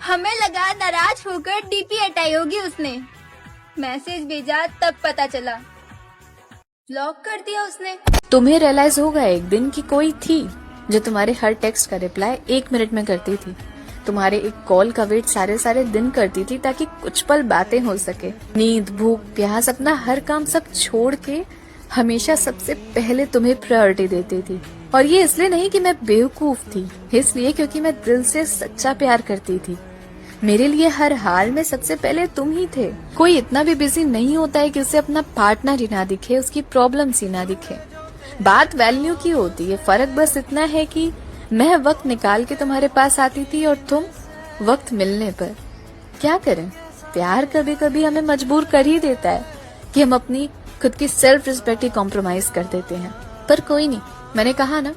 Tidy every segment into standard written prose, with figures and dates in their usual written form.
हमें लगा नाराज होकर डीपी हटाई होगी उसने। मैसेज भेजा तब पता चला ब्लॉक कर दिया उसने। तुम्हें रियलाइज होगा एक दिन कि कोई थी जो तुम्हारे हर टेक्स्ट का रिप्लाई 1 मिनट में करती थी, तुम्हारे एक कॉल का वेट सारे दिन करती थी ताकि कुछ पल बातें हो सके। नींद, भूख, प्यास, अपना हर काम सब छोड़ के हमेशा सबसे पहले तुम्हें प्रायोरिटी देती थी। और ये इसलिए नहीं कि मैं बेवकूफ थी, इसलिए क्योंकि मैं दिल से सच्चा प्यार करती थी। मेरे लिए हर हाल में सबसे पहले तुम ही थे। कोई इतना भी बिजी नहीं होता है कि उसे अपना पार्टनर ही ना दिखे, उसकी प्रॉब्लम्स ही ना दिखे। बात वैल्यू की होती है, फर्क बस इतना है कि मैं वक्त निकाल के तुम्हारे पास आती थी और तुम वक्त मिलने पर। क्या करें, प्यार कभी कभी हमें मजबूर कर ही देता है कि हम अपनी खुद की सेल्फ रिस्पेक्ट ही कॉम्प्रोमाइज कर देते हैं। पर कोई नहीं, मैंने कहा ना,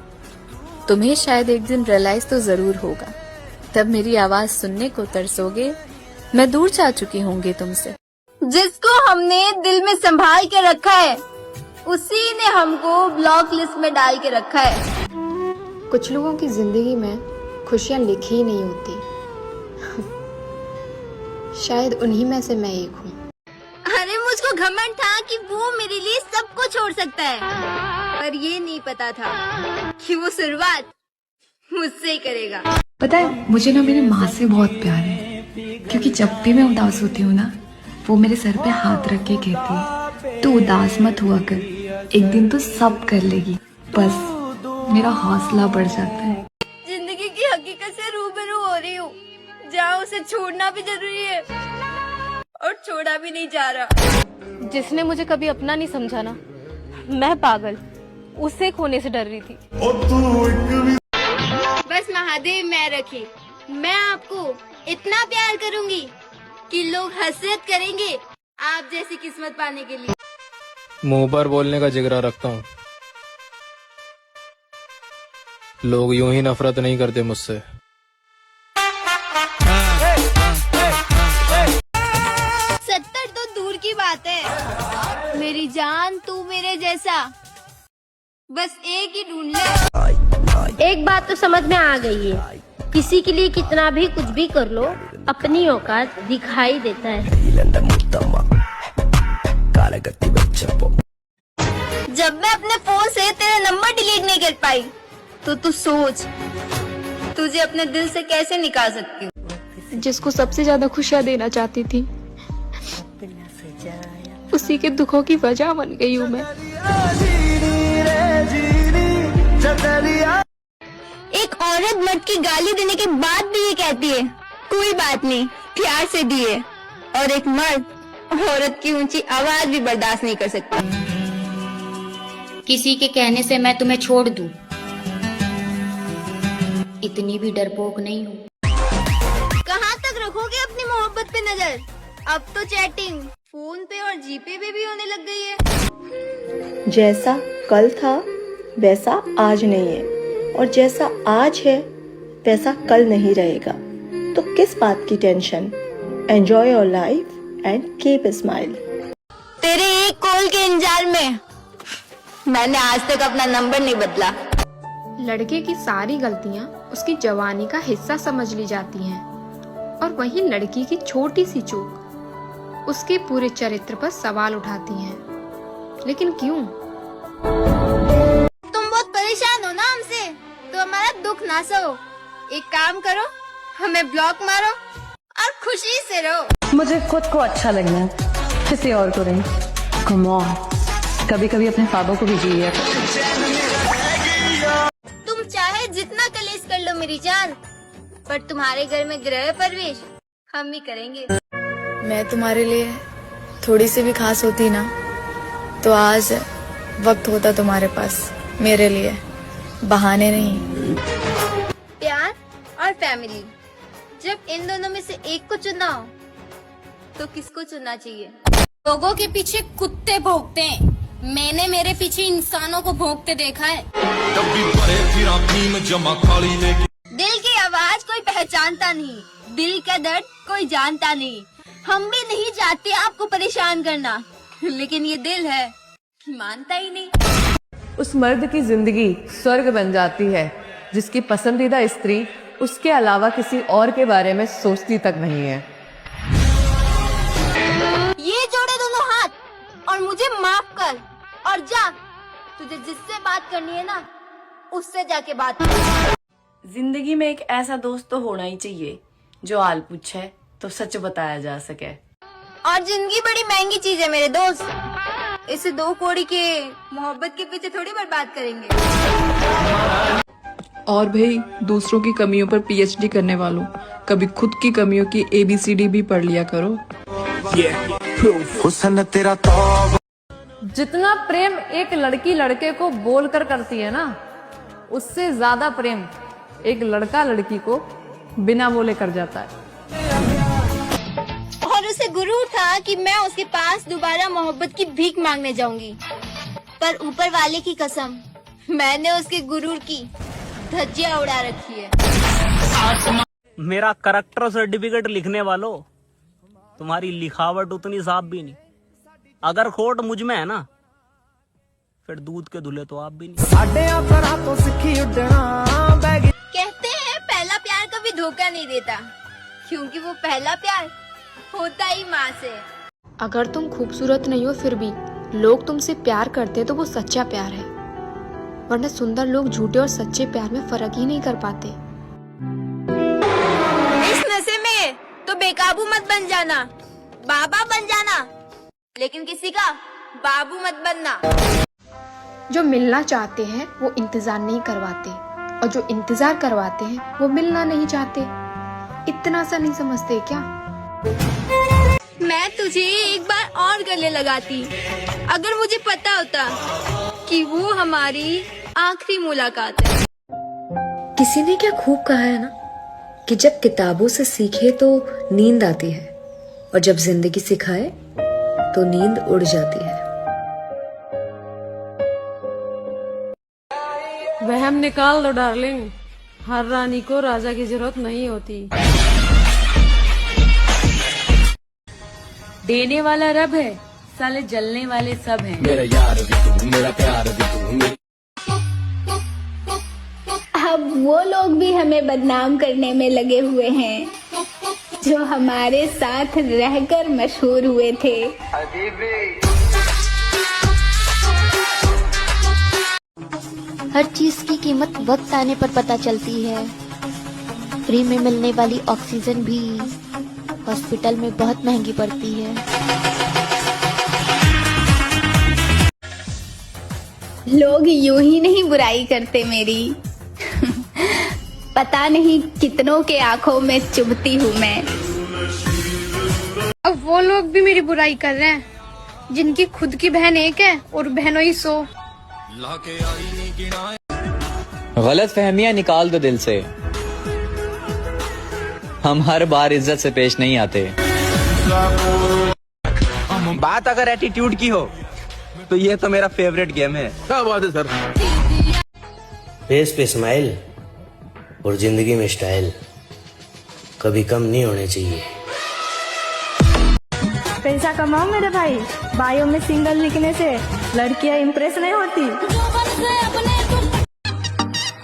तुम्हें शायद एक दिन रियलाइज तो जरूर होगा। तब मेरी आवाज सुनने को तरसोगे। मैं दूर जा चुकी होंगी तुमसे। जिसको हमने दिल में संभाल के रखा है उसी ने हमको ब्लॉक लिस्ट में डाल के रखा है। कुछ लोगों की जिंदगी में खुशियां लिखी ही नहीं होती। शायद उन्हीं में से मैं एक हूँ। अरे मुझको घमंड था कि वो मेरे लिए सब कुछ छोड़ सकता है, पर ये नहीं पता था कि वो शुरुआत मुझसे ही करेगा। पता है, मुझे ना मेरी माँ से बहुत प्यार है, क्योंकि जब भी मैं उदास होती हूँ ना, वो मेरे सर पे हाथ रख के कहती है, तू उदास मत हुआ कर, एक दिन तो सब कर लेगी। बस मेरा हौसला बढ़ जाता है। जिंदगी की हकीकत से रूबरू हो रही हूँ, जहाँ उसे छोड़ना भी जरूरी है और छोड़ा भी नहीं जा रहा। जिसने मुझे कभी अपना नहीं समझा ना, मैं पागल उसे खोने से डर रही थी। बस महादेव मैं रखे, मैं आपको इतना प्यार करूंगी कि लोग हसरत करेंगे आप जैसी किस्मत पाने के लिए। मुंह पर बोलने का जिगरा रखता हूँ, लोग यूं ही नफरत नहीं करते मुझसे। सत्तर तो दूर की बात है, मेरी जान तू मेरे जैसा बस एक ही ढूंढ ले। एक बात तो समझ में आ गई है, किसी के लिए कितना भी कुछ भी कर लो, अपनी औकात दिखाई देता है। जब मैं अपने फोन से तेरा नंबर डिलीट नहीं कर पाई तो तू सोच तुझे अपने दिल से कैसे निकाल सकती हूँ। जिसको सबसे ज्यादा खुशियां देना चाहती थी, उसी के दुखों की वजह बन गई हूँ मैं। एक औरत मर्द की गाली देने के बाद भी ये कहती है कोई बात नहीं, प्यार से दिए, और एक मर्द औरत की ऊंची आवाज भी बर्दाश्त नहीं कर सकता। किसी के कहने से मैं तुम्हें छोड़ दूं, इतनी भी डरपोक नहीं हूँ। कहाँ तक रखोगे अपनी मोहब्बत पे नजर? अब तो चैटिंग फोन पे और जीपे पे भी होने लग गई है। जैसा कल था वैसा आज नहीं है, और जैसा आज है वैसा कल नहीं रहेगा। तो किस बात की tension? Enjoy your life and keep smile. तेरे एक कॉल के इंतजार में मैंने आज तक अपना नंबर नहीं बदला। लड़के की सारी गलतियां उसकी जवानी का हिस्सा समझ ली जाती हैं, और वहीं लड़की की छोटी सी चूक उसके पूरे चरित्र पर सवाल उठाती हैं। लेकिन क्यों? तुम बहुत परेशान हो ना हमसे, तो हमारा दुख ना सहो। एक काम करो, हमें ब्लॉक मारो और खुशी से रहो। मुझे खुद को अच्छा लगना है, किसी और को नहीं। कम ऑन, कभी कभी अपने ख्वाबों को भी जिए। तुम चाहे जितना कलेश कर लो मेरी जान, पर तुम्हारे घर में गृह प्रवेश हम ही करेंगे। मैं तुम्हारे लिए थोड़ी सी भी खास होती ना, तो आज वक्त होता तुम्हारे पास मेरे लिए, बहाने नहीं। प्यार और फैमिली, जब इन दोनों में से एक को चुनना हो तो किसको चुनना चाहिए? लोगों के पीछे कुत्ते भौंकते हैं, मैंने मेरे पीछे इंसानों को भौंकते देखा है। दिल की आवाज कोई पहचानता नहीं, दिल का दर्द कोई जानता नहीं। हम भी नहीं चाहते आपको परेशान करना, लेकिन ये दिल है मानता ही नहीं। उस मर्द की जिंदगी स्वर्ग बन जाती है जिसकी पसंदीदा स्त्री उसके अलावा किसी और के बारे में सोचती तक नहीं है। ये जोड़े दोनों हाथ और मुझे माफ कर और जा। तुझे जिससे बात करनी है ना, उससे जाके बात कर। जिंदगी में एक ऐसा दोस्त तो होना ही चाहिए जो आल पूछे तो सच बताया जा सके। और जिंदगी बड़ी महंगी चीज है मेरे दोस्त, इसे 2 कौड़ी के मोहब्बत के पीछे थोड़ी बर्बाद करेंगे। और भाई, दूसरों की कमियों पर पीएचडी करने वालों, कभी खुद की कमियों की ABCD भी पढ़ लिया करो। तेरा जितना प्रेम एक लड़की लड़के को बोलकर करती है ना, उससे ज्यादा प्रेम एक लड़का लड़की को बिना बोले कर जाता है। और उसे गुरूर था कि मैं उसके पास दोबारा मोहब्बत की भीख मांगने जाऊंगी, पर ऊपर वाले की कसम, मैंने उसके गुरूर की धज्जियां उड़ा रखी है। मेरा करैक्टर सर्टिफिकेट लिखने वालों, तुम्हारी लिखावट उतनी साफ भी नहीं। अगर खोट मुझ में है ना, फिर दूध के धुले तो आप भी नहीं। कहते हैं पहला प्यार कभी धोखा नहीं देता, क्योंकि वो पहला प्यार होता ही माँ से। अगर तुम खूबसूरत नहीं हो फिर भी लोग तुमसे प्यार करते हैं तो वो सच्चा प्यार है, वरना सुंदर लोग झूठे और सच्चे प्यार में फर्क ही नहीं कर पाते। इस नशे में तो बेकाबू मत बन जाना, बाबा बन जाना, लेकिन किसी का बाबू मत बनना। जो मिलना चाहते हैं वो इंतजार नहीं करवाते, और जो इंतजार करवाते हैं वो मिलना नहीं चाहते। इतना सा नहीं समझते क्या? मैं तुझे एक बार और गले लगाती, अगर मुझे पता होता कि वो हमारी आखिरी मुलाकात है। किसी ने क्या खूब कहा है ना कि जब किताबों से सीखे तो नींद आती है, और जब जिंदगी सिखाए तो नींद उड़ जाती है। वहम निकाल दो डार्लिंग, हर रानी को राजा की जरूरत नहीं होती। देने वाला रब है, साले जलने वाले सब हैं। मेरा यार भी तू, मेरा प्यार भी तू। अब वो लोग भी हमें बदनाम करने में लगे हुए हैं जो हमारे साथ रहकर मशहूर हुए थे। हर चीज की कीमत वक्त आने पर पता चलती है। फ्री में मिलने वाली ऑक्सीजन भी हॉस्पिटल में बहुत महंगी पड़ती है। लोग यूं ही नहीं बुराई करते मेरी, पता नहीं कितनों के आंखों में चुभती हूँ मैं। अब वो लोग भी मेरी बुराई कर रहे हैं जिनकी खुद की बहन एक है और बहनों ही 100। गलत फहमियां निकाल दो दिल से, हम हर बार इज्जत से पेश नहीं आते। बात अगर एटीट्यूड की हो तो ये तो मेरा फेवरेट गेम है। क्या बात है सर। फेस पे स्माइल और जिंदगी में स्टाइल कभी कम नहीं होने चाहिए। पैसा कमाओ मेरे भाई, बायो में सिंगल लिखने से लड़कियां इम्प्रेस नहीं होती।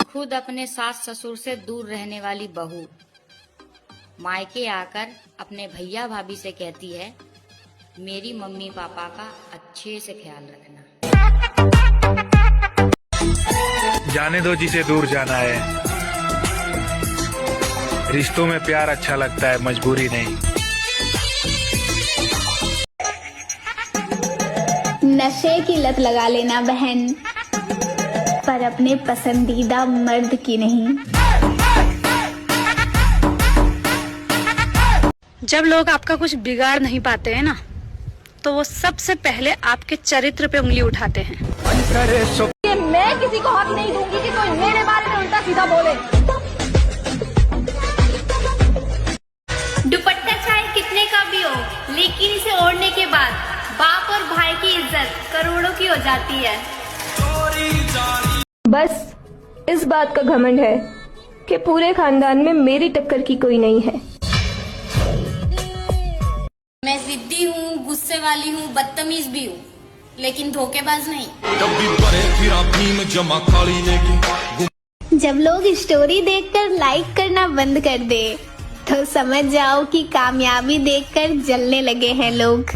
खुद अपने सास ससुर से दूर रहने वाली बहू मायके आकर अपने भैया भाभी से कहती है, मेरी मम्मी पापा का अच्छे से ख्याल रखना। जाने दो जिसे दूर जाना है, रिश्तों में प्यार अच्छा लगता है, मजबूरी नहीं। नशे की लत लगा लेना बहन, पर अपने पसंदीदा मर्द की नहीं। जब लोग आपका कुछ बिगाड़ नहीं पाते हैं ना, तो वो सबसे पहले आपके चरित्र पे उंगली उठाते हैं। मैं किसी को हक नहीं दूंगी कि कोई मेरे बारे में उल्टा सीधा बोले। दुपट्टा चाहे कितने का भी हो, लेकिन इसे ओढ़ने के बाद बाप और भाई की इज्जत करोड़ों की हो जाती है। बस इस बात का घमंड है कि पूरे खानदान में मेरी टक्कर की कोई नहीं है। मैं जिद्दी हूँ, गुस्से वाली हूँ, बदतमीज भी हूँ, लेकिन धोखेबाज नहीं। जब लोग स्टोरी देखकर लाइक करना बंद कर दे तो समझ जाओ कि कामयाबी देखकर जलने लगे हैं लोग।